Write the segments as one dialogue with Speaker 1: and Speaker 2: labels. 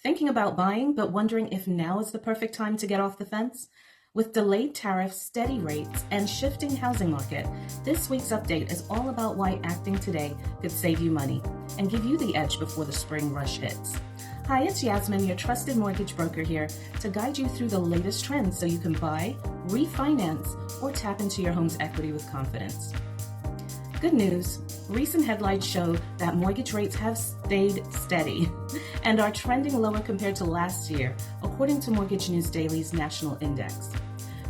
Speaker 1: Thinking about buying, but wondering if now is the perfect time to get off the fence? With delayed tariffs, steady rates, and shifting housing market, this week's update is all about why acting today could save you money and give you the edge before the spring rush hits. Hi, it's Yasmin, your trusted mortgage broker here to guide you through the latest trends so you can buy, refinance, or tap into your home's equity with confidence. Good news. Recent headlines show that mortgage rates have stayed steady and are trending lower compared to last year, according to Mortgage News Daily's National Index.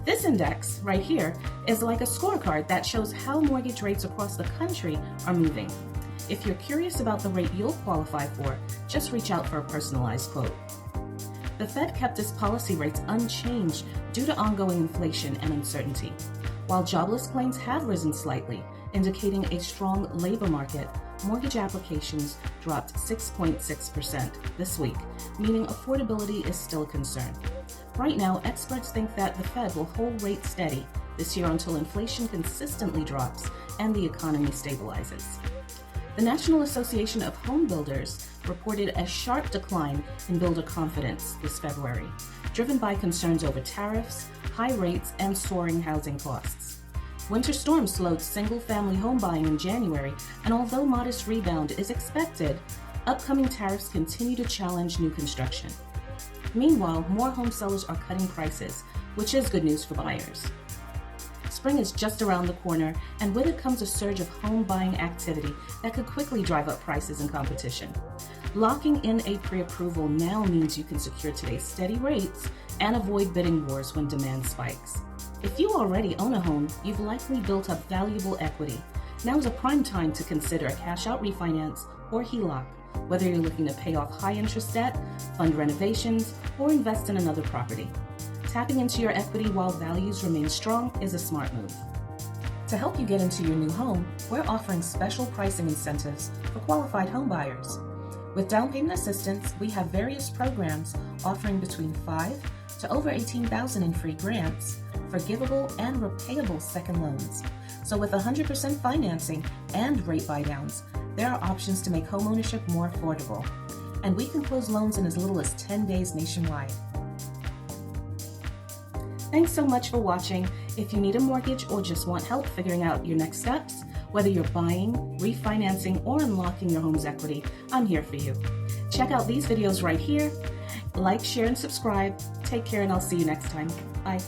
Speaker 1: This index, right here, is like a scorecard that shows how mortgage rates across the country are moving. If you're curious about the rate you'll qualify for, just reach out for a personalized quote. The Fed kept its policy rates unchanged due to ongoing inflation and uncertainty. While jobless claims have risen slightly, indicating a strong labor market, mortgage applications dropped 6.6% this week, meaning affordability is still a concern. Right now, experts think that the Fed will hold rates steady this year until inflation consistently drops and the economy stabilizes. The National Association of Home Builders reported a sharp decline in builder confidence this February, driven by concerns over tariffs, high rates, and soaring housing costs. Winter storms slowed single-family home buying in January, and although modest rebound is expected, upcoming tariffs continue to challenge new construction. Meanwhile, more home sellers are cutting prices, which is good news for buyers. Spring is just around the corner, and with it comes a surge of home buying activity that could quickly drive up prices and competition. Locking in a pre-approval now means you can secure today's steady rates and avoid bidding wars when demand spikes. If you already own a home, you've likely built up valuable equity. Now is a prime time to consider a cash-out refinance or HELOC, whether you're looking to pay off high-interest debt, fund renovations, or invest in another property. Tapping into your equity while values remain strong is a smart move. To help you get into your new home, we're offering special pricing incentives for qualified home buyers. With down payment assistance, we have various programs offering between $5,000 to over $18,000 in free grants, forgivable and repayable second loans. So with 100% financing and rate buydowns, there are options to make homeownership more affordable. And we can close loans in as little as 10 days nationwide. Thanks so much for watching. If you need a mortgage or just want help figuring out your next steps, whether you're buying, refinancing, or unlocking your home's equity, I'm here for you. Check out these videos right here. Like, share, and subscribe. Take care, and I'll see you next time. Bye.